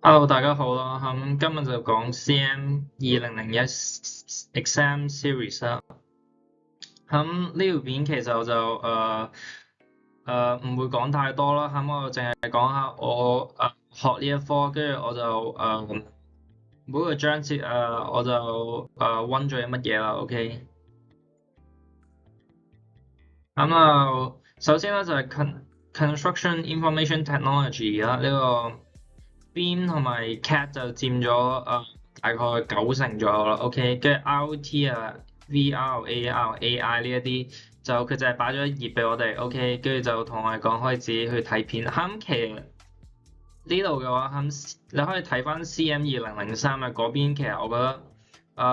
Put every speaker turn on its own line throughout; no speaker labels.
Hello，大家好啦，今日就講 CM 2001 Exam Series 啦。呢條片其實我就唔會講太多啦，我淨係講下我學呢一科，跟住我就每個章節我就温咗啲乜嘢啦，OK。首先咧就係 Construction Information Technology 啦，呢個 BIM 同埋 CAD 就佔咗大概90%左右啦，OK，跟住 IoT VR、AR、AI 呢一啲就佢就係擺咗一頁俾我哋，OK，跟住就同我哋講可以自己去睇片。其實呢度嘅話，你可以睇翻 CM 2003嘅嗰邊，其實我覺得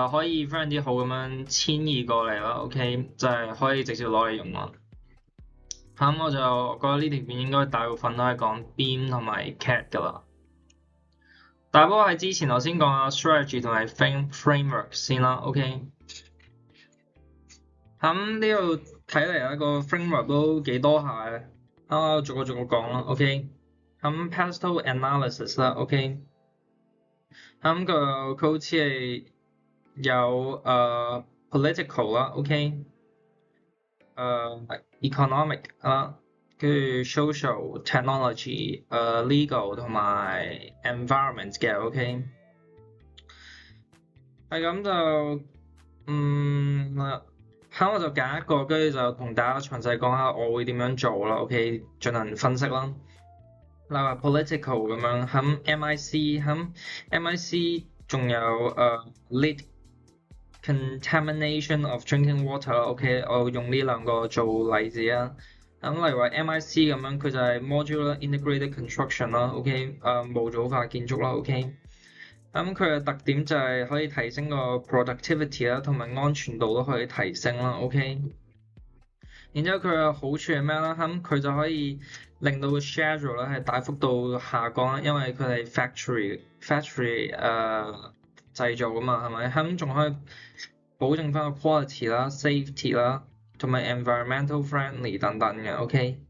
可以非常之好咁樣遷移過嚟啦，OK，就係可以直接攞嚟用啦。我就覺得呢條片應該大部分都係講 BIM 同埋 CAD 噶啦。但不過喺之前，我先講下 strategy 同埋 framework 先啦，OK。呢度睇嚟一個 framework 都幾多下嘅，我逐個逐個講啦，OK。Pastel analysis 啦，OK。佢好似係有political 啦，OK。economic 啦，跟住 social technology、legal 同埋 environment 嘅，OK。係咁就我就揀一個，跟住就同大家詳細講下我會點樣做啦，OK，進行分析啦。例如話 political 咁樣，MIC 仲有lead contamination of drinking water，OK，我用呢兩個做例子啊。例如話 MIC 咁樣，佢就係 modular integrated construction 啦，OK，模組化建築啦，OK。佢嘅特點就係可以提升個 productivity 啦，同埋安全度都可以提升啦，OK。然之後佢嘅好處係咩啦？佢就可以令到個 schedule 咧係大幅度下降啦，因為佢係 factory 製造㗎嘛，係咪？仲可以保證翻個 quality 啦、safety 啦，同埋 environmental friendly 等等嘅，OK。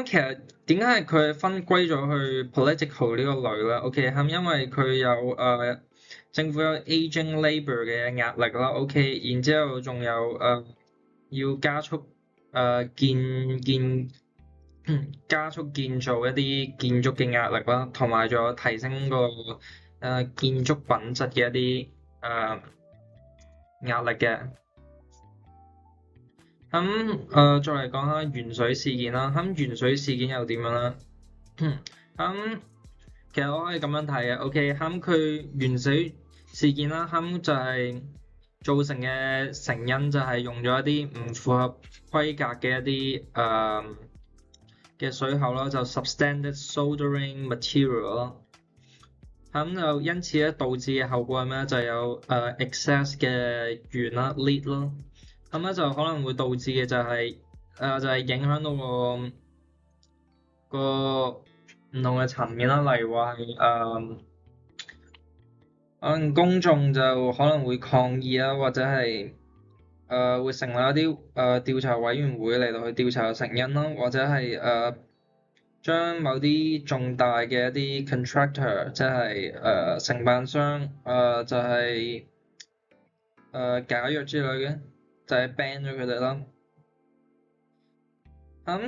其實點解佢分歸咗去 political 呢個類咧？OK，因為佢有政府有 aging labour 嘅壓力啦，OK，然之後仲有要加速加速建造一啲建築嘅壓力啦，同埋仲有提升個建築品質嘅一啲壓力嘅。再嚟講下鉛水事件啦。鉛水事件又點樣咧？其實我可以咁樣睇嘅，OK。佢鉛水事件啦，就係造成嘅成因就係用咗一啲唔符合規格嘅一啲嘅水喉啦，就 substandard soldering material 咯。就因此咧導致嘅後果係咩？就有excess 嘅鉛啦 lead 咯。就可能會導致嘅就係影響到個唔同嘅層面啦，例如話係可能公眾就可能會抗議啦，或者係會成立一啲調查委員會嚟到去調查成因啦，或者係將某啲重大嘅一啲 contractor，即係承辦商就係解約之類嘅，就係 ban 咗佢哋啦。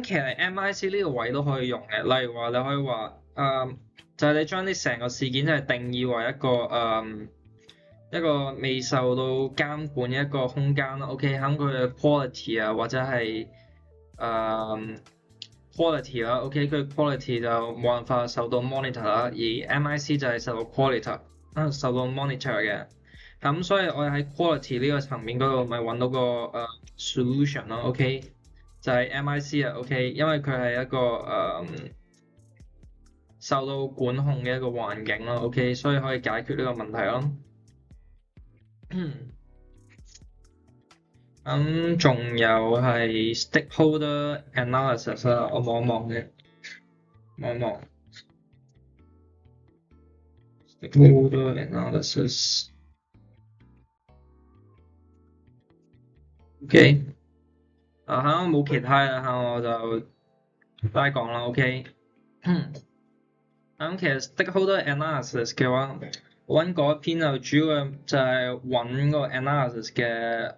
其實 MIC 呢個位都可以用嘅，例如話你可以話就係你將啲成個事件就係定義為一個未受到監管嘅一個空間啦。OK，佢嘅 quality 或者係quality 啦。OK，佢 quality 就冇辦法受到 monitor 啦，而 MIC 就係受到 受到 monitor 嘅。所以我哋喺 quality 呢個層面嗰度咪揾到個solution 咯。OK。就係 MIC OK，因為佢係一個受到管控嘅一個環境咯，OK，所以可以解決呢個問題咯。仲有係 stakeholder analysis 啦，我望一望嘅，望一望 stakeholder analysis，OK，我冇其他啦，我就齋講啦，OK。其實 stakeholder analysis 嘅話，揾嗰一篇就主要就係揾個 analysis 嘅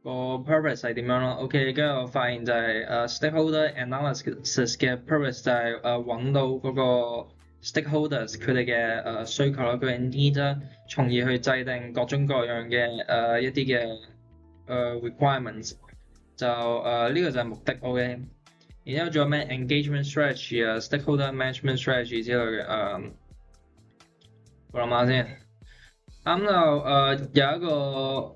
個 purpose 係點樣咯。OK，跟住我發現就係stakeholder analysis 嘅 purpose 就係揾到嗰個 stakeholders 佢哋嘅需求啦，佢嘅 need 啦，從而去制定各種各樣嘅一啲嘅requirements。就呢個就係目的。OK。然之後仲有咩 engagement strategy 啊、stakeholder management strategy 之類嘅我諗下先。咁就有一個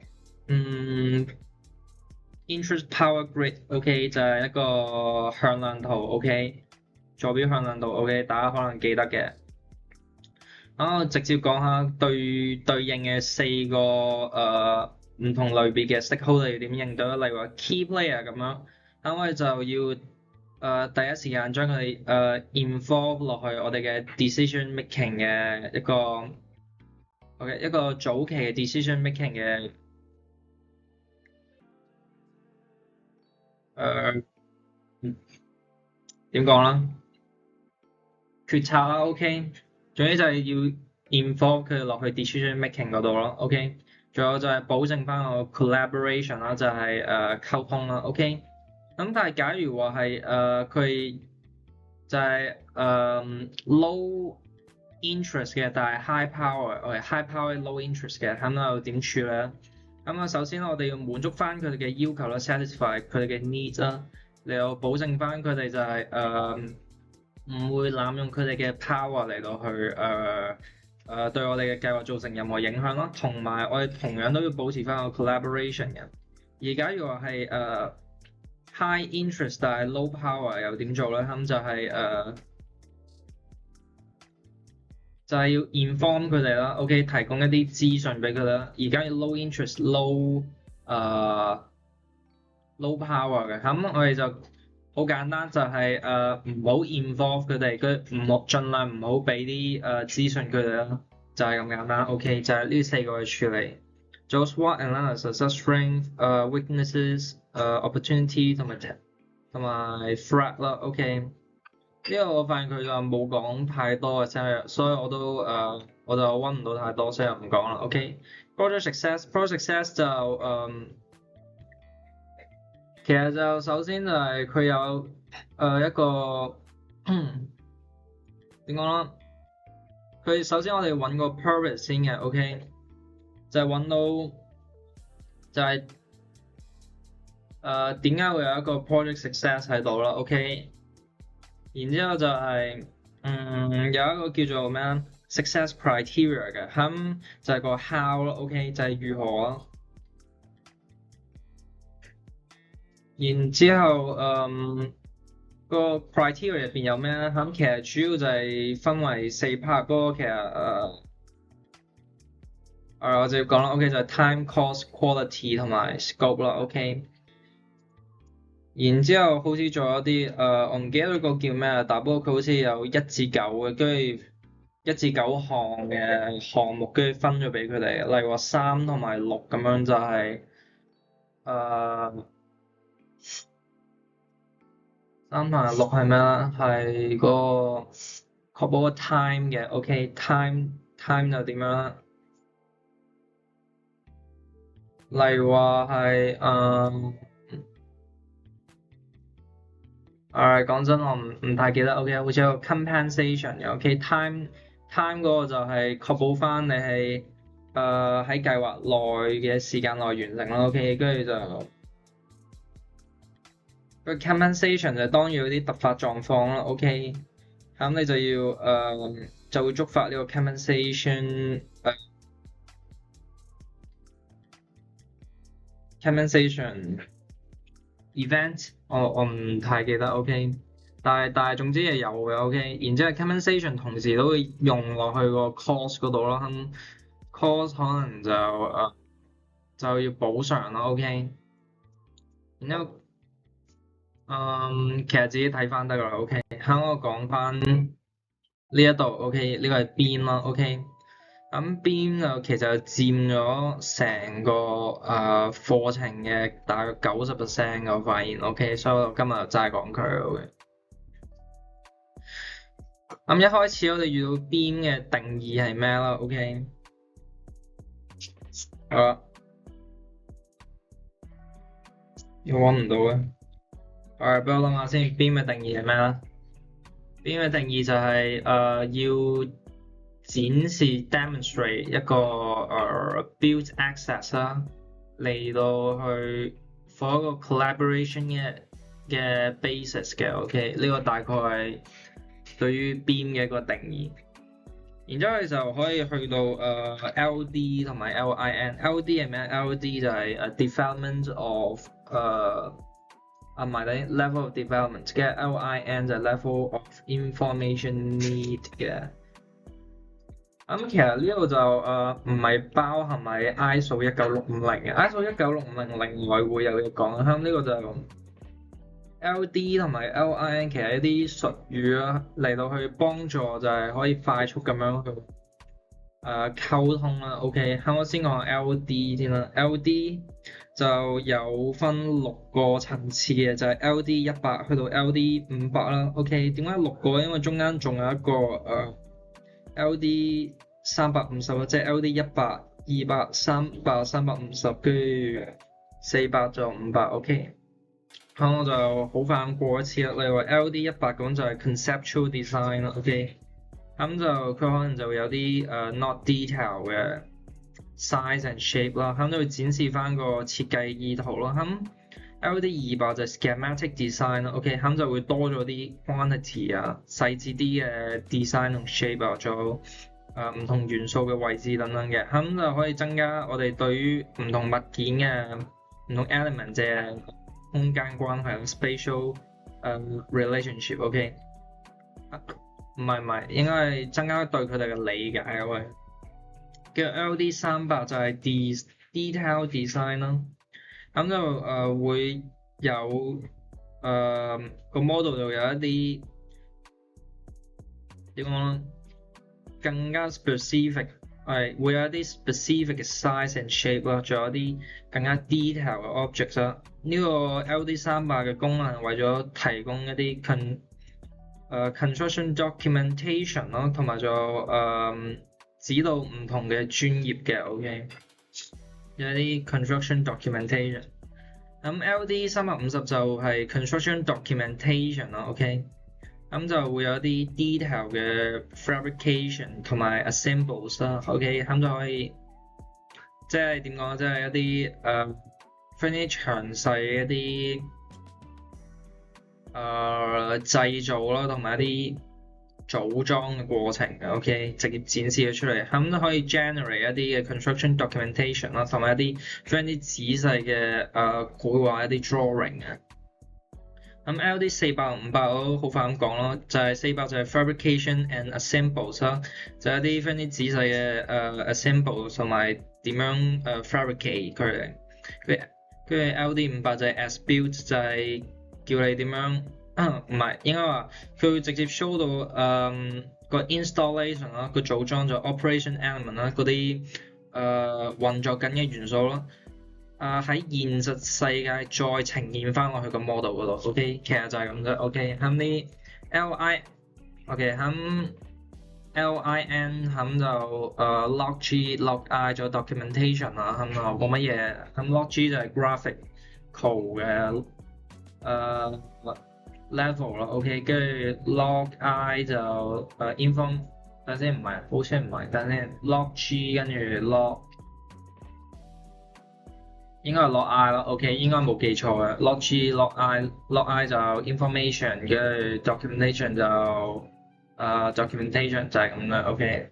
interest power grid，OK，就係一個向量圖，OK，坐標向量圖，OK，大家可能記得嘅。咁我直接講下對應嘅4個唔同類別嘅 stakeholder 要點應對啦。例如話 key player 咁樣，咁我哋就要第一時間將佢哋involve 落去我哋嘅 decision making 嘅一個早期嘅 decision making 嘅點講啦？決策啦，OK，總之就係要 involve 佢哋落去 decision making 嗰度咯，OK，仲有就係保證翻個 collaboration 啦，就係溝通啦，OK。咁但係假如話係佢就係low interest 嘅，但係 high power，high power low interest 嘅，咁又點處理咧？咁首先我哋要滿足翻佢哋嘅要求啦 ，satisfy 佢哋嘅 needs 啦，你又保證翻佢哋就係唔會濫用佢哋嘅 power 嚟到去對我哋嘅計劃造成任何影響咯，同埋我哋同樣都要保持翻個 collaboration 嘅。而假如話係high interest 但係 low power 又點做咧？咁就係要 inform 佢哋啦，OK， 提供一啲資訊俾佢啦。而家要 low interest low power 嘅，咁我哋就好簡單，就係唔好 involve 佢哋，佢盡量唔好俾啲資訊佢哋啦，就係咁簡單。OK， 就係呢4個去處理。做 SWOT analysis、strength、weaknesses、opportunity 同埋 threat 啦。OK， 呢個我發現佢就冇講太多嘅，所以我就溫唔到太多，所以就唔講啦。OK，project success，project success 就其實就首先就係佢有一個點講啦？佢首先我哋揾個 purpose 先嘅，OK， 就係揾到就係點解會有一個 project success 喺度啦，OK， 然之後就係有一個叫做咩 success criteria 嘅，咁就係個 how 咯，OK， 就係如何咯。然之後個 criteria 入邊有咩咧？咁其實主要就係分為4 part，不過其實我就要講啦，OK， 就係 time、cost、quality 同埋 scope 啦，OK。然之後好似仲有啲我唔記得咗個叫咩，但不過佢好似有1至9嘅，跟住1至9項嘅項目，跟住分咗俾佢哋，例如話3同埋6咁樣就係3同埋6係咩咧？係個確保個 time 嘅，OK，time 就點樣咧？例如話係講真我唔太記得，OK， 好似有個 compensation 嘅，OK，time 嗰個就係確保翻你係喺計劃內嘅時間內完成啦，OK， 跟住就個 compensation 就當有啲突發狀況啦，OK， 咁你就要就會觸發呢個 compensation event， 我唔太記得，OK， 但係總之係有嘅，OK， 然之後 compensation 同時都會用落去個 cost 嗰度咯，咁 cost 可能就要補償咯，OK， 然之後其實自己睇翻得㗎啦，OK， 喺我講翻呢一度，OK， 呢個係邊咯，OK。咁邊就其實佔咗成個課程嘅大約90%嘅，我發現，OK，所以我今日就齋講佢，OK。咁一開始我哋遇到 beam 嘅定義係咩啦 ？OK， 好啦，我揾唔到嘅。俾我諗下先，beam 嘅定義係咩啦？beam 嘅定義就係要展示 demonstrate 一個build access 啦，嚟到去 for 一個 collaboration 嘅 basis 嘅 ，OK， 呢個大概係對於 beam 嘅一個定義。然之後你就可以去到LD 同埋 LIN。LD 係咩 ？LD 就係development of 唔係等於 level of development，跟住 LIN 就係 level of information need 嘅。其實呢度就唔係包含喺 ISO 19650嘅，ISO 19650另外會有嘢講。呢個就LD 同埋 LIN 其實一啲術語啦，嚟到去幫助就係可以快速咁樣去溝通啦。OK， 我先講 LD 先啦。LD 就有分6個層次嘅，就係 LD 100去到 LD 500啦。OK， 點解6個？因為中間仲有一個LD 350，即係 LD 100、200、300、350，跟住400就500。OK。我就好快咁過一次啦。例如話 LD 100咁就係 conceptual design 啦。OK， 咁就佢可能就會有啲not detail 嘅 size and shape 啦，咁就會展示翻個設計意圖啦。咁 LD 200就係 schematic design 啦。OK， 咁就會多咗啲 quantity 啊，細緻啲嘅 design 同 shape 啊，仲有唔同元素嘅位置等等嘅，咁就可以增加我哋對於唔同物件嘅唔同 element 嘅空間關係 spatial relationship。OK， 唔係，應該係增加對佢哋嘅理解。喂，跟住 LD 300就係 detail design 啦，咁就會有個 model 就有一啲點講更加 specific， 會有一啲 specific 嘅 size and shape 啦，仲有啲更加 detail 嘅 objects 啦。呢個 LD 300嘅功能為咗提供一啲construction documentation 咯，同埋仲有指導唔同嘅專業嘅 OK， 有一啲 construction documentation。咁 LD 350就係 construction documentation 咯 OK。咁就會有啲 detail 嘅 fabrication 同埋 assembles 啦。OK， 咁就可以即係點講？即係一啲非常之詳細嘅一啲製造啦，同埋一啲組裝嘅過程。OK， 直接展示咗出嚟，咁都可以 generate 一啲嘅 construction documentation 啦，同埋一啲非常之仔細嘅繪畫一啲 drawing 嘅。咁 LD 400、500我都好快咁講咯，就係400就係 fabrication and assembles 啦，就係一啲非常之仔細嘅assembles 同埋點樣fabricate 佢哋。跟住 LD 500就係 as built， 就係叫你點樣唔係應該話佢會直接 show 到個 installation 啦，個組裝就 operation element 啦，嗰啲運作緊嘅元素咯。喺現實世界再呈現翻落去個 model 嗰度 ，OK， 其實就係咁啫 ，OK， 咁啲 OK， 咁 LIN 咁就log G、log I 咗 documentation 啦，咁就冇乜嘢，咁 log G 就係 graphical 嘅level 啦 ，OK， 跟住 log I 就inform， 等先唔係，好似唔係，等先 log G 跟住 log。應該係 log I 啦 ，OK， 應該冇記錯嘅。log G、log I、log I 就 information，跟住 documentation 就documentation 就係咁啦 ，OK。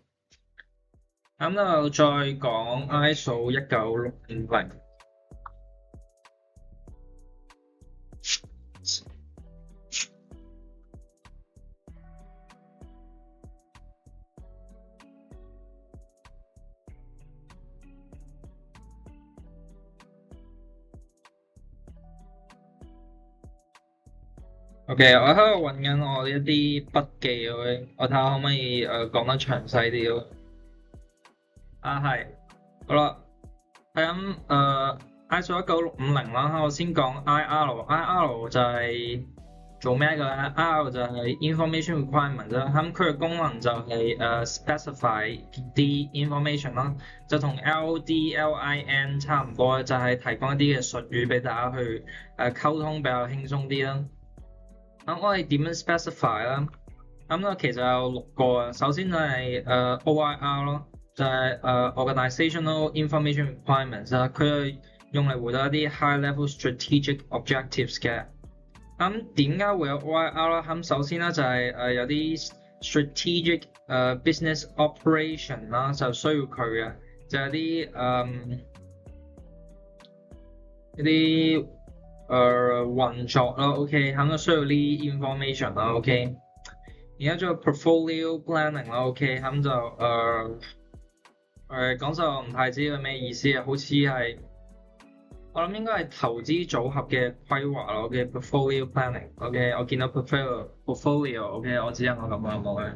咁就再講 ISO 19650。OK， 我喺度揾緊我一啲筆記，我睇下可唔可以講得詳細啲咯。係，好啦，係咁ISO 19650啦，我先講 IR 就係做咩㗎咧？R 就係 information requirement 啦，咁佢嘅功能就係specify 啲 information 啦，就同 LDLIN 差唔多，就係提供一啲嘅術語俾大家去溝通比較輕鬆啲啦。咁我哋點樣 specify 啦？咁咧其實有6個啊。首先就係OIR 咯，就係organizational information requirements 啦，佢係用嚟回答一啲 high level strategic objectives 嘅。咁點解會有 OIR 啦？咁首先咧就係有啲 strategic business operation 啦，就需要佢嘅，就係一啲運作啦 ，OK， 咁就需要啲 information 啦 ，OK。而家仲有 portfolio planning 啦 ，OK， 咁就講實我唔太知佢咩意思啊，好似係我諗應該係投資組合嘅規劃咯 ，OK， portfolio planning，OK， 我見到 portfolio，OK， 我知我咁樣冇嘅。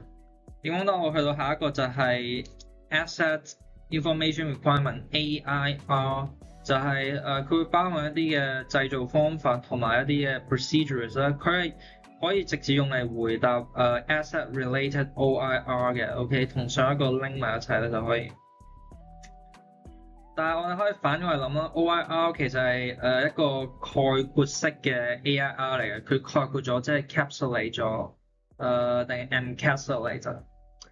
點講到我去到下一個就係 asset information requirement，AIR。就係佢會包含一啲嘅製造方法同埋一啲嘅 procedures 啦，佢係可以直接用嚟回答asset related OIR 嘅 ，OK， 同上一個 link 埋一齊咧就可以。但係我哋可以反過嚟諗啦 ，OIR 其實係一個概括式嘅 AIR 嚟嘅，佢概括咗即係 capsulate 咗定係 encapsulate，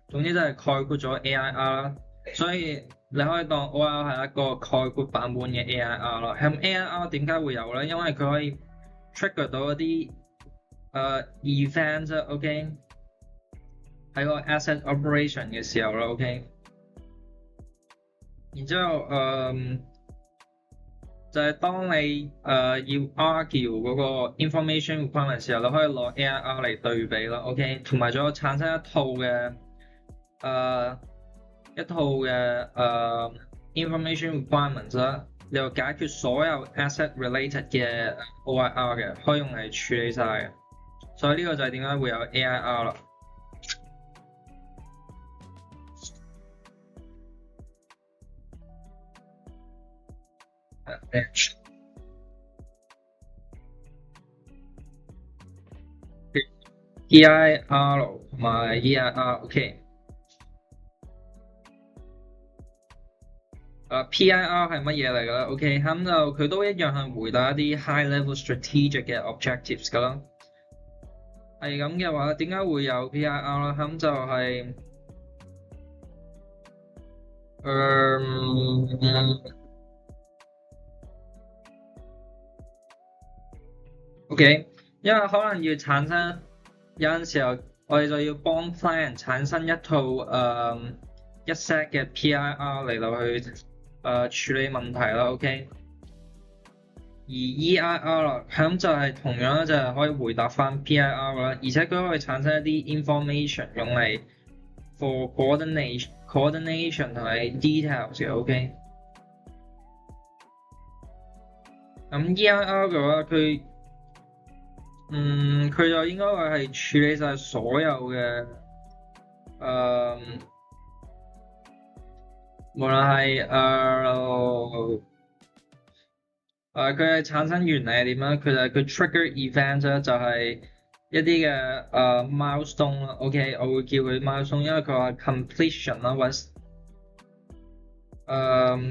總之就係概括咗 AIR 啦，所以你可以當 OIR 係一個概括版本嘅 AIR 咯。咁 AIR 點解會有咧？因為佢可以 trigger 到一啲event OK 喺個 asset operation 嘅時候啦 OK。然之後就係當你要 argue 嗰個 information requirement 嘅時候，你可以攞 AIR 嚟對比啦 OK， 同埋仲有產生一套嘅information requirements 啦，你又解決所有 asset related 嘅 OIR 嘅，可以用嚟處理晒嘅。所以呢個就係點解會有 AIR 啦。PIR 同埋 EIR，OK。PIR 係乜嘢嚟㗎啦 ？OK， 咁就佢都一樣係回答一啲 high level strategic 嘅 objectives 㗎啦。係咁嘅話，點解會有 PIR 啦？咁就係OK， 因為可能要產生有陣時候，我哋就要幫 client 產生一套一 set 嘅 PIR 嚟到去處理問題啦 ，OK。而 EIR 啦，咁就係同樣咧，就係可以回答翻 PIR 啦，而且佢可以產生一啲 information 用嚟 for coordination 同埋 details 嘅 ，OK。咁 EIR 嘅話，佢就應該會係處理晒所有嘅無論係佢係產生原理係點咧？佢就係佢 trigger event 咧，就係一啲嘅milestone 啦。OK， 我會叫佢 milestone， 因為佢話 completion 啦，或者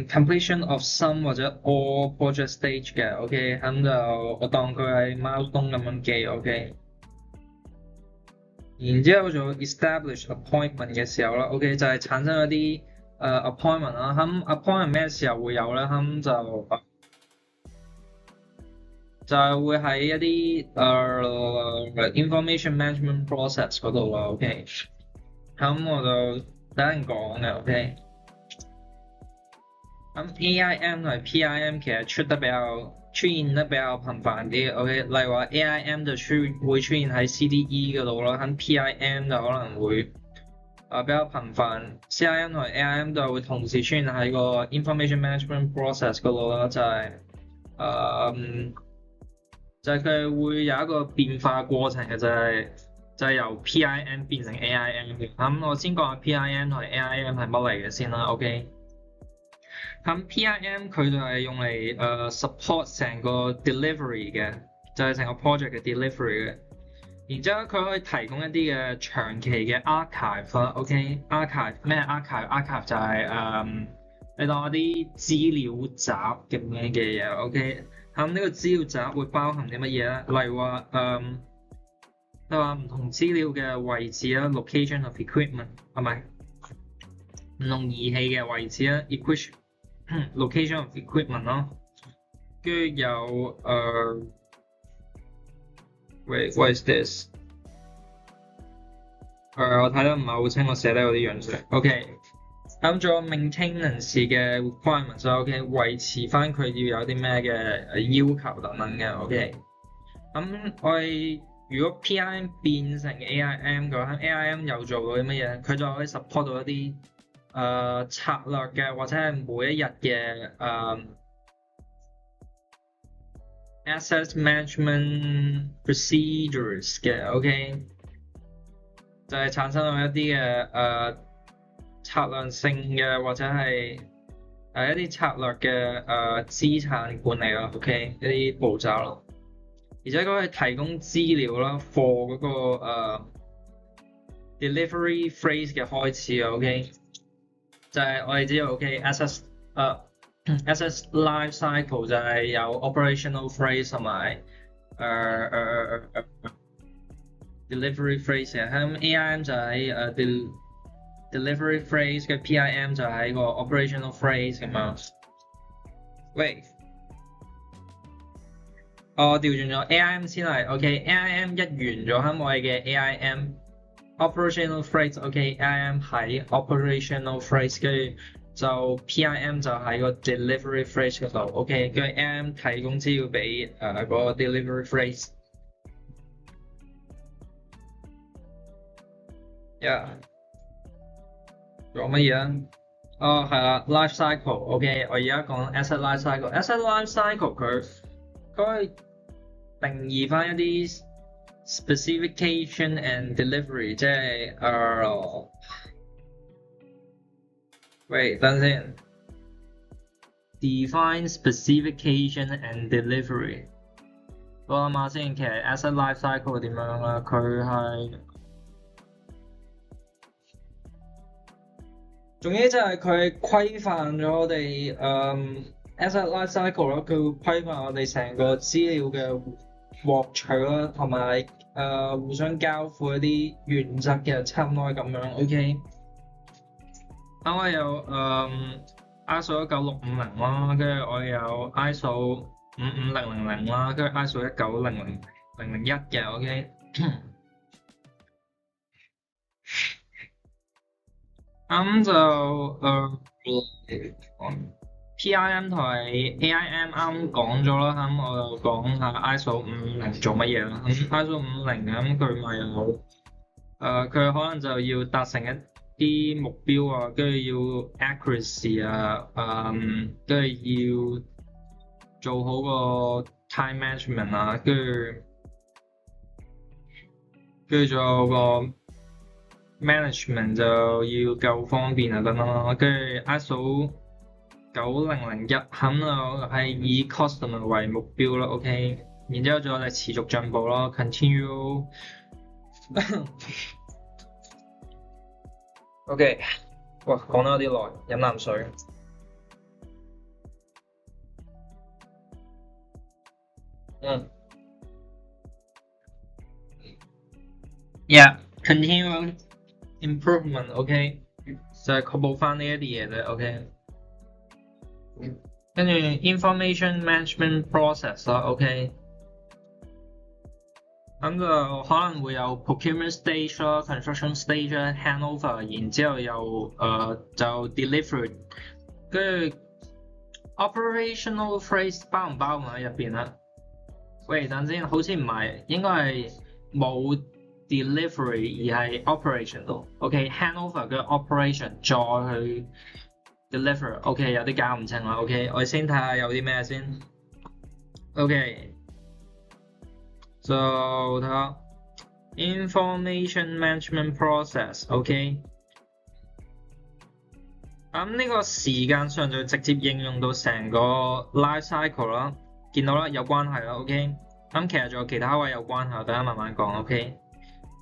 completion of some 或者 all project stage 嘅。OK， 咁就我當佢係 milestone 咁樣記。OK， 然之後做 establish appointment 嘅時候啦。OK， 就係產生一啲appointment 啦。咁 appointment 咩時候會有咧？咁就係會喺一啲information management process 嗰度啦 ，OK。咁我就等陣講嘅 ，OK。咁 AIM 同埋 PIM 其實出現得比較頻繁啲 ，OK。例如話 AIM 就會出現喺 CDE 嗰度啦，咁 PIM 就可能會比較頻繁。CIM 同埋 AIM 就會同時出現喺個 information management process 嗰度啦，就係佢會有一個變化過程嘅，就係由 PIM 變成 AIM 嘅。咁我先講下 PIM 同埋 AIM 係乜嚟嘅先啦 ，OK。咁 PIM 佢就係用嚟support 成個 delivery 嘅，就係成個 project 嘅 delivery 嘅。然之後佢可以提供一啲嘅長期嘅 archive 啦，OK，archive 咩 archive？archive 就係你當一啲資料集咁樣嘅嘢，OK。咁呢個資料集會包含啲乜嘢咧？例如話你話唔同資料嘅位置啦，location of equipment 係咪？唔同儀器嘅位置啦，location of equipment 咯。跟住有what is this？我睇得唔係好清，我寫得有啲樣衰。OK， 咁仲有 maintenance 嘅 requirements，OK， 維持翻佢要有啲咩嘅要求等等嘅 ，OK。咁我哋如果 PIM 變成 AIM 嘅話 ，AIM 又做到啲乜嘢？佢就可以 support 到一啲策略嘅或者係每一日嘅asset management procedures 嘅 ，OK， 就係產生到一啲嘅策略性嘅或者係一啲策略嘅資產管理咯 ，OK， 一啲步驟咯。而且佢可以提供資料啦 ，for 嗰個delivery phrase 嘅開始啊 ，OK， 就係我哋知道 OK，asset life cycle 就係有 operational phrase 同埋delivery phrase 嘅，咁 AIM 就係delivery phrase 嘅 PIM 就係個 operational phrase 咁樣。喂。調轉咗 AIM 先係 ，OK，AIM 一完咗，咁我哋嘅 AIM operational phrase，OK，AIM 喺 operational phrase， 跟住就 PIM 就喺個 delivery phrase 嗰度 ，OK， 跟住 AIM 提供資料俾嗰個 delivery phrase。做乜嘢啊？係啦 ，life cycle，OK， 我而家講 asset life cycle，asset life cycle 佢可以定義翻一啲 specification and delivery， 即係喂，等先 ，define specification and delivery。我諗下先，其實 asset life cycle 點樣啦？佢係總之就係佢規範咗我哋asset life cycle 咯，佢會規範我哋成個資料嘅獲取啦，同埋互相交付一啲原則嘅，差唔多係咁樣。OK， 咁我有ISO 19650啦，跟住我有 ISO 55000啦，跟住 ISO 1900001嘅。OK， 咁就PIM 同埋 AIM 啱講咗啦，咁我就講下 ISO 550做乜嘢啦。咁 ISO 550咁佢咪有佢可能就要達成一啲目標啊，跟住要 accuracy 啊，跟住要做好個 time management 啊，跟住仲有個 management 就要夠方便啊等等啦，跟住 ISO 9001咁就係以 customer 為目標啦 ，OK， 然之後仲有就持續進步咯 ，continue 。OK， 哇，講得有啲耐，飲啖水。Yeah，continue improvement，OK， 就係確保翻呢一啲嘢啫 ，OK。跟住 information management process 啦 ，OK， 咁就可能會有 procurement stage 啦、construction stage 啦、handover， 然之後又就 delivery， 跟住 operational phrase 包唔包喺入邊咧？喂，等先，好似唔係，應該係冇 delivery 而係 operation 度 ，OK，handover 嘅 operation 再去。deliver，OK， 有啲搞唔清啦 ，OK， 我哋先睇下有啲咩先 ，OK， 就睇下 information management process，OK， 咁呢個時間上就直接應用到成個 life cycle 啦，見到啦有關係啦 ，OK，其實仲有其他位有關係，等下慢慢講 OK。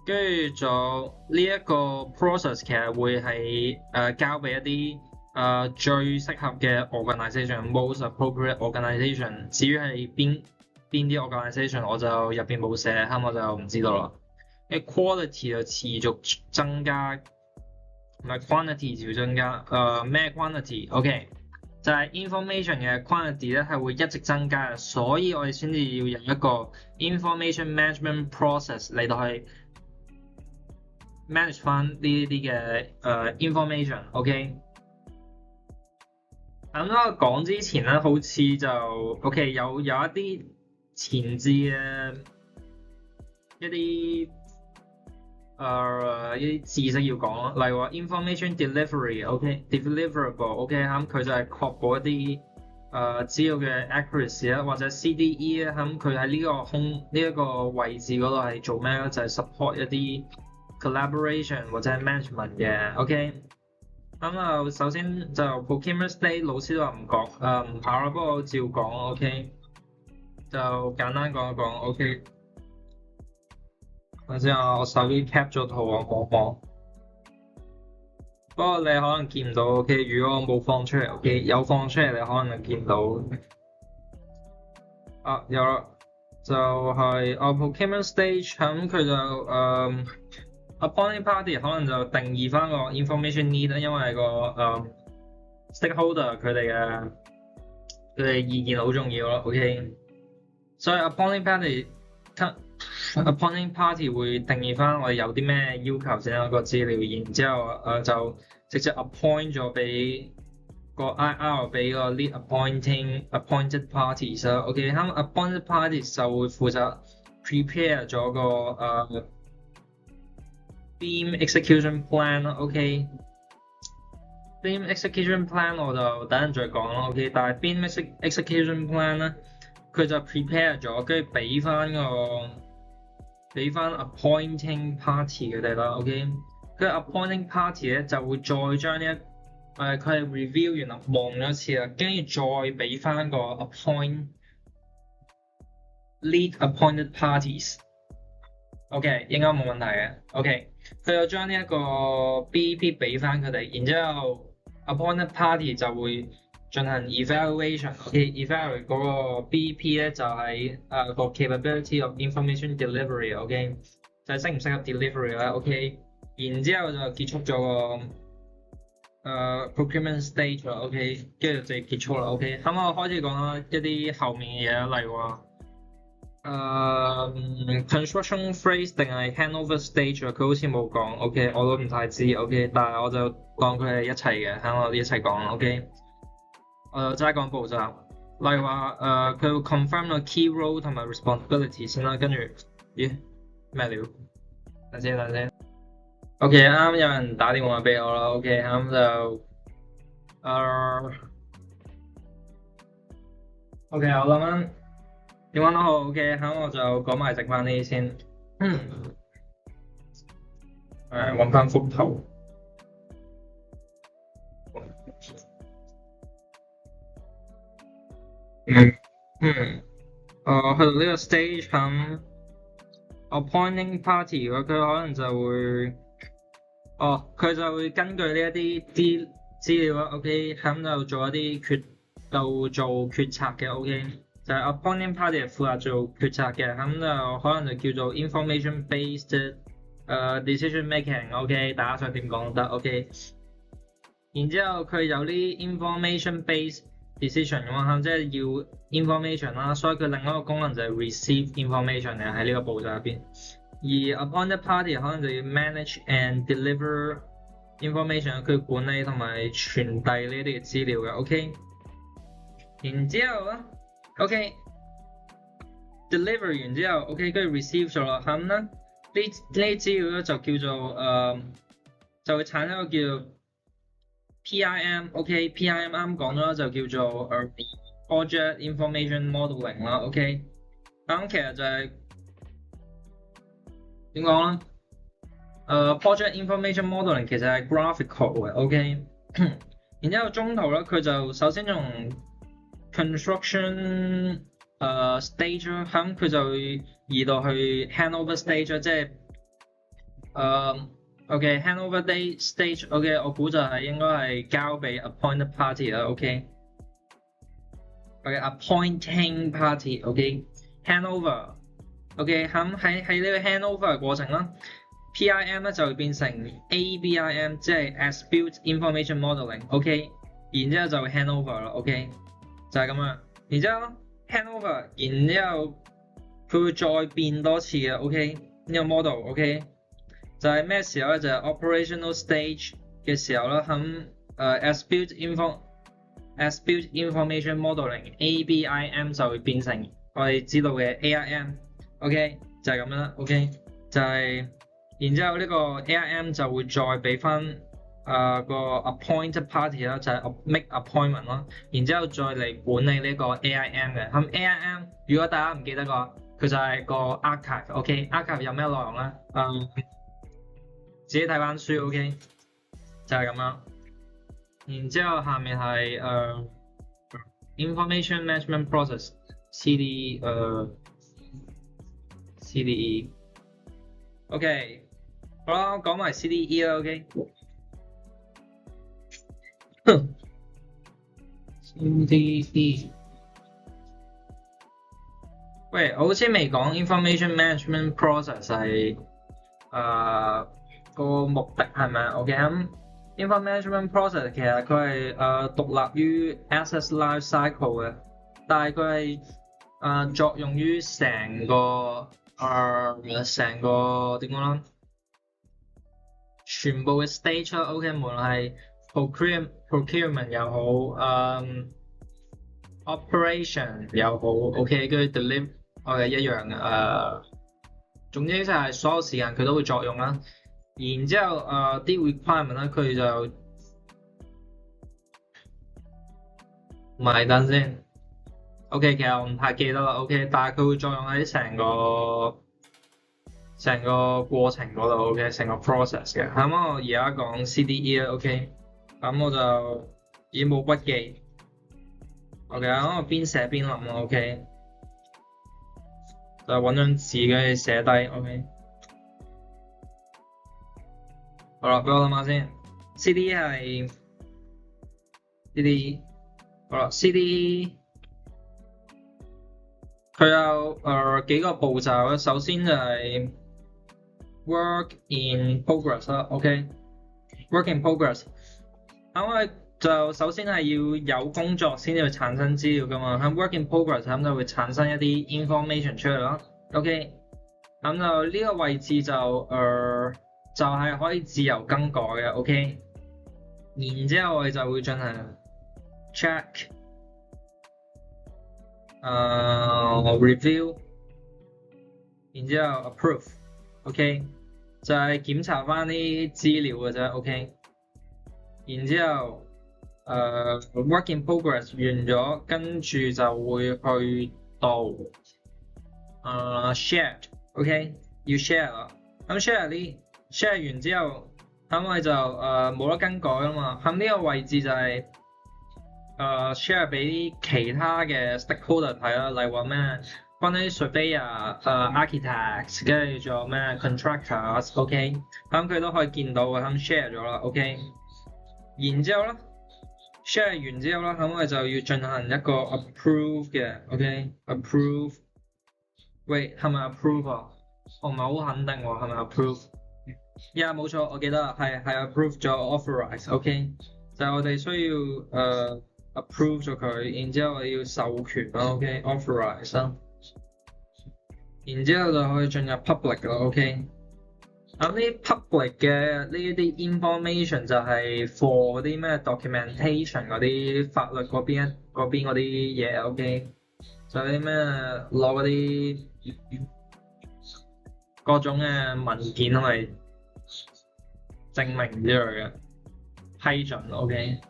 跟住仲有呢一個 process 其實會係交俾一啲最適合嘅 organisation，most appropriate organisation。至於係邊啲 organisation，我就入邊冇寫，咁我就唔知道啦。quality 就持續增加，唔係 quantity 持續增加。咩 quantity？OK，就係 information 嘅 quantity 咧係會一直增加嘅，所以我哋先至要有一個 information management process 嚟到去 manage 翻呢啲嘅information。OK， 咁我講之前咧，好似就 OK 有一啲前置嘅一啲一啲知識要講咯，例如話 information delivery，OK，deliverable，OK，咁佢就係確保一啲資料嘅 accuracy 啦，或者 CDE 咧，咁佢喺呢個位置嗰度係做咩咧？就係 support 一啲 collaboration 或者 management 嘅 ，OK。咁首先就 procurement stage 老師都話唔講唔考啦，不過我照講 ，OK， 就簡單講一講 ，OK。等先啊，我手機 cap 咗圖啊，望望。不過你可能見唔到 ，OK。如果我冇放出嚟 ，OK， 有放出嚟你可能能見到。有啦，就係procurement stage，咁佢就appointing party 可能就定義翻個 information need 啦，因為個stakeholder 佢哋嘅意見好重要咯 ，OK。所以 appointing party 會定義翻我哋有啲咩要求先有個資料，然之後就直接 appoint 咗俾個 IR 俾個 lead appointed parties 啦 ，OK。咁 appointed parties 就會負責 prepare 咗個beam execution plan 啦 ，OK。beam execution plan 我就等陣再講啦 ，OK。但係 beam execution plan 咧，佢就 prepare 咗，跟住俾翻 appointing party 佢哋啦 ，OK。跟住 appointing party 咧就會再將佢係 review 完啦，望咗一次啦，跟住再俾翻個 lead appointed parties。OK， 應該冇問題嘅。OK， 佢就將呢一個 BEP 俾翻佢哋，然之後 appointed party 就會進行 evaluation。OK，evaluate 嗰個 BEP 咧就係個 capability of information delivery。OK， 就係適唔適合 delivery 啦。OK， 然之後就結束咗個procurement stage 啦。OK， 跟住就結束啦。OK， 咁我開始講一啲後面嘅嘢，例如話construction phase 定係 handover stage 佢好似冇講 ，OK， 我都唔太知 ，OK， 但係我就當佢係一齊嘅，喺我哋一齊講 ，OK， 我就齋講步驟，例如話佢會 confirm 個 key role 同埋 responsibility 先啦，跟住咦咩料？等先，OK， 啱有人打電話俾我啦 ，OK， 咁就OK， 我諗緊。點講都好 ，OK， 咁我就講埋剩翻呢啲先。揾翻幅圖。去到呢個 stage 咁 appointing party 佢可能就會，佢就會根據呢一啲資料啦 ，OK， 咁就做一啲決策嘅 ，OK。就係 appointing party 負責做決策嘅，咁就可能就叫做 information based decision making，OK， 大家想點講都得 ，OK。然之後佢有啲 information based decision 咁啊，即係要 information 啦，所以佢另一個功能就係 receive information 嘅喺呢個步驟入邊。而 appointed party 可能就要 manage and deliver information， 佢管理同埋傳遞呢啲嘅資料嘅 ，OK。然之後咧。OK，deliver 完之後 ，OK， 跟住 receive 咗啦，咁咧呢啲資料咧就叫做就會產生一個叫做 PIM，OK，PIM 啱講咗就叫做project information modeling 啦 ，OK， 咁其實就係點講咧？project information modeling 其實係 graphical 嘅 ，OK， 然之後中途咧佢就首先用construction stage 啦，咁佢就會移到去 handover stage 即係OK handover day stage OK 我估就係應該係交俾 appointed party 啦 OK appointing party OK handover OK 咁喺呢個 handover 嘅過程啦 PIM 咧就會變成 ABIM 即係 as built information modeling OK 然之後就會 handover 啦 OK 就係咁樣然之後 handover 然之後佢會再變多次嘅 OK 呢個 model OK 就係咩時候咧？就係 operational stage 嘅時候啦。咁as built information modeling ABIM 就會變成我哋知道嘅 AIM。OK 就係咁樣啦。OK 就係然之後呢個 AIM 就會再俾翻個 appointed party 啦，就係 make appointment 咯。然之後再嚟管理呢個 AIM 嘅。咁 AIM 如果大家唔記得嘅話，佢就係個 archive。OK archive 有咩內容咧？自己睇翻書 OK 就係咁樣，然之後下面係information management process CDE OK 好啦，講埋 CDE 啦 OK CDE 喂，我好似未講 information management process 係個目的係咪 OK 咁 information management process 其實佢係獨立於 access life cycle 嘅，但係佢係作用於成個點講啦，全部嘅 stage 啦 OK 無論係 procurement 又好operation 又好 OK 跟住 deliver 一樣嘅總之就係所有時間佢都會作用啦。然之後啲 requirement 咧，佢就等先。OK 其實我唔太記得啦 OK 但係佢會作用喺成個過程嗰度 OK 成個 process 嘅。咁我而家講 CDE 啦 OK 咁我就已經冇筆記 OK 咁我邊寫邊諗啦 OK 就揾張紙嘅寫低 OK 好啦，俾我諗下先。CDE 係 CDE 好啦 CDE 佢有幾個步驟啦。首先就係 work in progress 啦 OK work in progress 咁我就首先係要有工作先至會產生資料㗎嘛。喺 work in progress 咁就會產生一啲 information 出嚟咯 OK 咁就呢個位置就係可以自由更改嘅 OK 然之後我哋就會進行 check review 然之後 approve OK 就係檢查翻啲資料嘅啫 OK 然之後work in progress 完咗跟住就會去到shared OK 要 share 啦咁 share 完之後咁我哋就冇得更改啦嘛。咁呢個位置就係share 俾其他嘅 stakeholder 睇啦，例如話咩關於 surveyor、architects 跟住仲有咩 contractors OK 咁佢都可以見到嘅。咁 share 咗啦 OK 然之後咧 share 完之後啦咁我哋就要進行一個 approve 嘅 OK approve 喂係咪 approve 啊？我唔係好肯定喎係咪 approve冇錯我記得啦係 approve 咗 authorize OK 就係我哋需要approve 咗佢然之後我哋要授權啦 OK authorize 啦然之後就可以進入 public 啦 OK 咁啲 public 嘅呢一啲 information 就係 for 嗰啲咩 documentation 嗰啲法律嗰邊嗰啲嘢 OK 就係啲咩攞嗰啲各種嘅文件同埋證明之類嘅批准 OK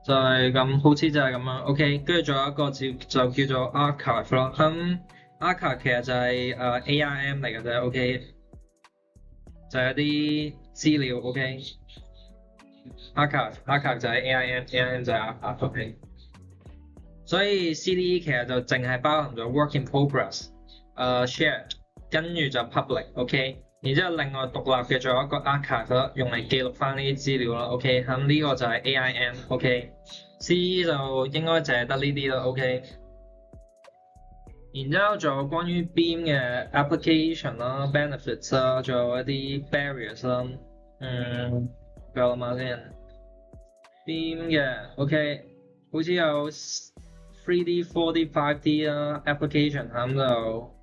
就係咁好似就係咁樣 OK 跟住仲有一個就叫做 archive 咯咁archive 其實就係AIM 嚟嘅啫 OK 就係一啲資料 OK archive 就係 AIM 就係 archive OK 所以 CDE 其實就淨係包含咗 work in progress，shared，跟住就 public，OK，然之後另外獨立嘅仲有一個 archive 啦，用嚟記錄翻呢啲資料啦，OK，咁呢個就係 AIM，OK，CDE 就應該淨係得呢啲啦，OK。然之後仲有關於 Beam 嘅 application 啦、benefits 啦，仲有一啲 barriers 啦，俾我諗下先。Beam 嘅 OK，好似有 3D、4D、5D 啦 application，咁就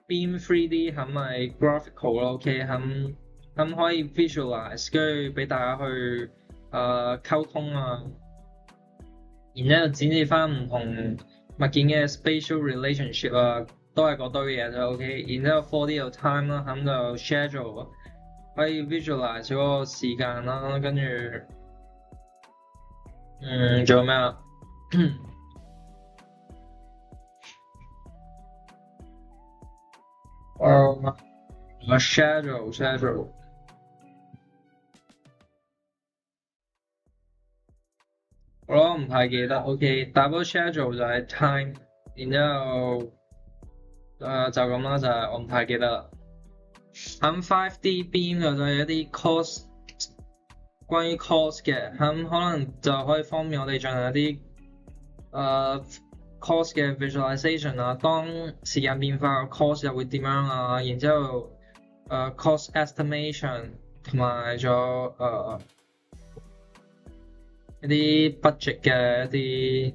Beam 3D 咁咪 graphical 咯，OK，咁可以 visualize，跟住俾大家去溝通啊，然之後展示翻唔同物件嘅 spatial relationship 啊，都係嗰堆嘢就 OK。然之後 4D 有 time 啦，咁就 schedule 可以 visualize 嗰個時間啦，跟住仲有咩啊？schedule。我都唔太記得 ，OK。double schedule 就係 time，然之後就咁啦，就係我唔太記得啦。咁 5D Beam 就係一啲 course， 關於 course 嘅，咁可能就可以方便我哋進行一啲course 嘅 visualization 啊，當時間變化 course 又會點樣啊，然之後cost estimation 同埋仲有一啲 budget 嘅一啲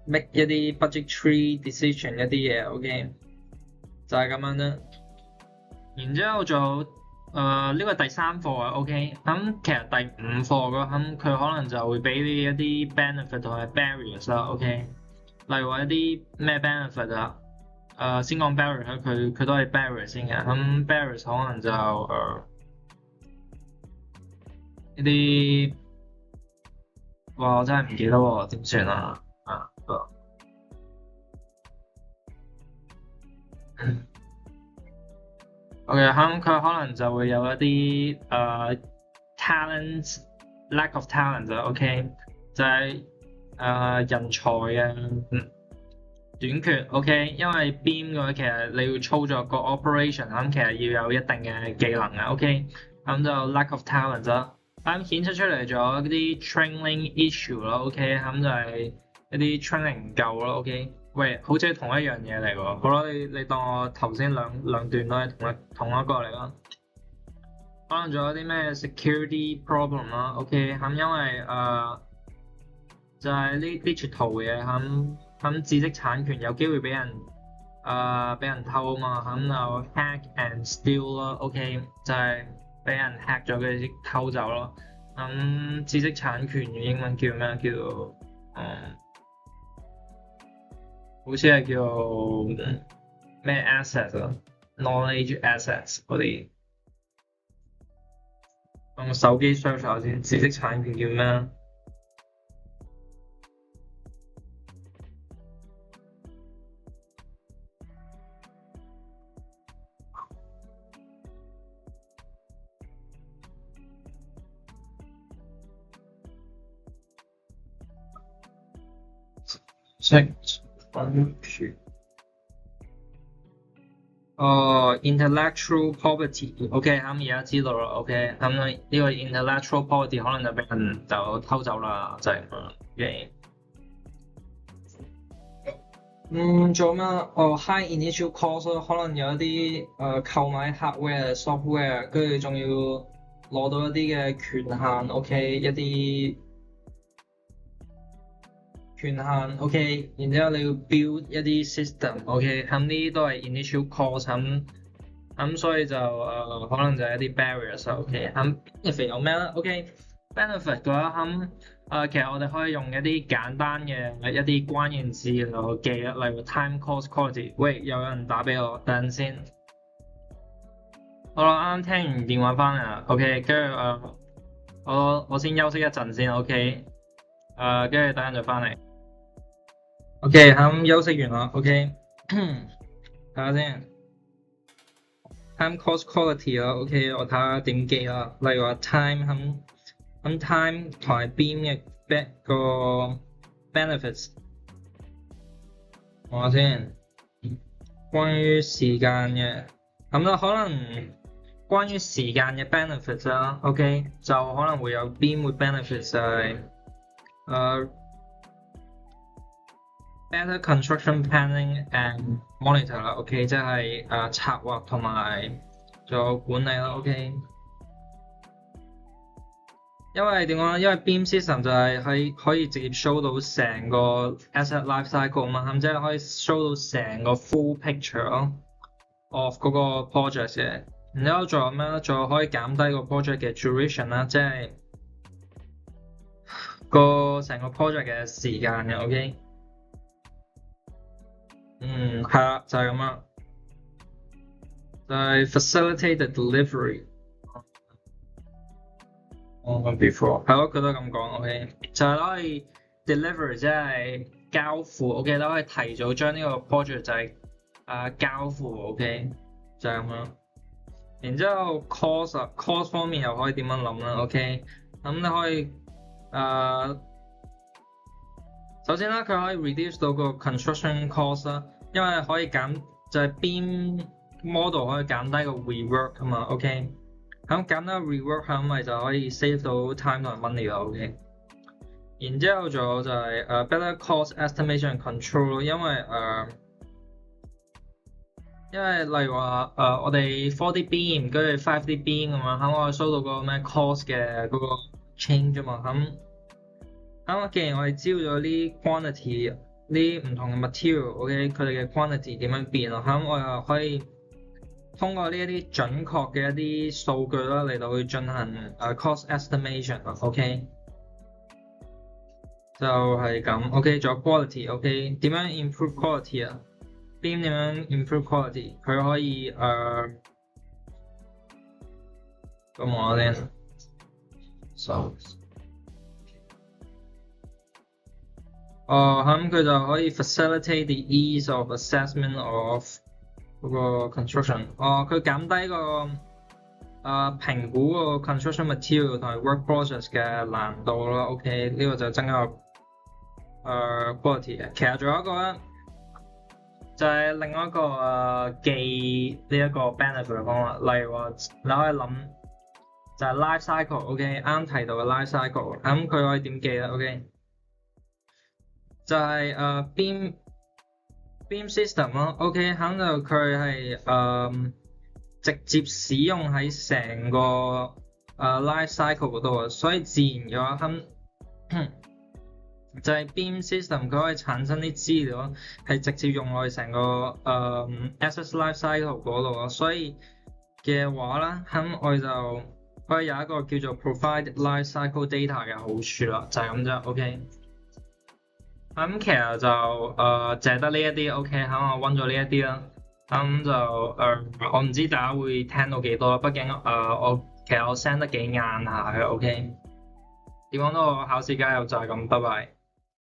make 一啲 budget tree decision 一啲嘢 ，OK， 就係咁樣啦。然之後仲有呢個第3課啊 ，OK，咁其實第5課嘅咁佢可能就會俾你一啲 benefit 同埋 barriers 啦 ，OK， 例如話一啲咩 benefit 啊，先講 barrier 佢都係 barrier 先嘅，咁 barriers 可能就一啲。哇！我真係唔記得喎，點算啊？OK，咁佢可能就會有一啲talent lack of talent 啊 ，OK， 就係人才嘅短缺 ，OK， 因為 Beam 嘅話其實你要操作個 operation， 咁其實要有一定嘅技能啊 ，OK， 咁就 lack of talent 啦。咁顯示出嚟咗嗰啲 training issue 咯 ，OK， 咁就係一啲 training 唔夠咯 ，OK。喂，好似係同一樣嘢嚟喎。好啦，你當我頭先兩段都係同一個嚟啦。可能仲有啲咩 security problem 啦，OK，咁因為就係呢 digital 嘅咁知識產權有機會俾人偷啊嘛，咁就 hack and steal 啦 ，OK， 就係。俾人 hack 咗佢偷走咯，知識產權嘅英文叫咩？叫好似係叫咩 assets 啊 ，knowledge assets 嗰啲。用手機 search 下先，知識產權叫咩？intellectual property，OK， 咁而家知道啦 ，OK， 咁呢個 intellectual property 可能就俾人就偷走啦，就係咁樣，OK。仲有咩？high initial cost 可能有一啲購買 hardware、software， 跟住仲要攞到一啲嘅權限 ，OK， 一啲權限 ，OK， 然之後你要 build 一啲 system，OK， 咁呢啲都係 initial cost，咁所以就可能就係一啲 barriers，OK， 咁 benefit 有咩咧 ？OK，benefit 嘅話其實我哋可以用一啲簡單嘅一啲關鍵字嚟記，例如 time、cost、quality。喂，有人打俾我，等陣先。好啦，啱啱聽完電話翻嚟啦 ，OK， 跟住我先休息一陣先 ，OK， 跟住等陣就翻嚟。OK， 咁休息完啦 ，OK， 睇下先。time、cost、quality 啦 ，OK， 我睇下點記啦。例如話 time 咁 time 同埋 beam 嘅個 benefits 我先，關於時間嘅，咁就可能關於時間嘅 benefits 啦，OK，就可能會有邊會 benefits 就係better construction planning and monitor 啦，OK，即係策劃同埋做管理啦，OK。因為點講咧？因為 BIM system 就係可以直接 show 到成個 asset life cycle 嘛，咁即係可以 show 到成個 full picture 咯 of 嗰個 project 嘅。然之後仲有咩咧？仲有可以減低個 project 嘅 duration 啦，即係個成個 project 嘅時間嘅。OK，係啦，就係咁啦，就係 facilitate the delivery。before 係咯，佢都咁講 ，OK，就係可以 deliver 即係交付 ，OK，都可以提早將呢個 project 就係交付 ，OK，就係咁樣。然之後 cost 方面又可以點樣諗啦 ，OK，咁你可以首先啦，佢可以 reduce 到個 construction cost 啦，因為可以減就係 BIM model 可以減低個 rework 啊嘛 ，OK。咁減低 rework 咁咪就可以 save 到 time 同 money 啦 ，OK。然之後仲有就係better cost estimation control 咯，因為例如話我哋 4D BIM 跟住 5D BIM 咁樣，咁我哋 show 到個咩 cost 嘅嗰個 change 啊嘛，咁既然我哋知道咗呢 quantity 呢唔同嘅 material，OK，佢哋嘅 quantity 點樣變咯，咁我又可以通過呢一啲準確嘅一啲數據啦，嚟到去進行cost estimation，OK，就係咁，OK，仲有 quality，OK，點樣 improve quality 啊？BIM 點樣 improve quality？ 佢可以咁我先咁佢就可以 facilitate the ease of assessment of 嗰個 construction，佢減低個評估個 construction material 同埋 work process 嘅難度啦。OK，呢個就增加quality 嘅。其實仲有一個咧，就係另外一個記呢一個 benefit 嘅方法，例如話你可以諗就係 life cycle。OK， 啱提到嘅 life cycle，咁佢可以點記咧 ？OK， 就係BIM system 咯，OK， 咁就佢係直接使用喺成個life cycle 嗰度啊，所以自然嘅話，就係 BIM system 佢可以產生啲資料係直接用落去成個asset life cycle 嗰度啊，所以嘅話啦，咁我哋就可以有一個叫做 provide life cycle data 嘅好處啦，就係咁啫 ，OK。咁其實就淨係得呢一啲 OK，咁我溫咗呢一啲啦，咁就我唔知大家會聽到幾多啦，畢竟其實我 send 得幾晏下嘅 OK，點講都好，考試加油就係咁，拜拜。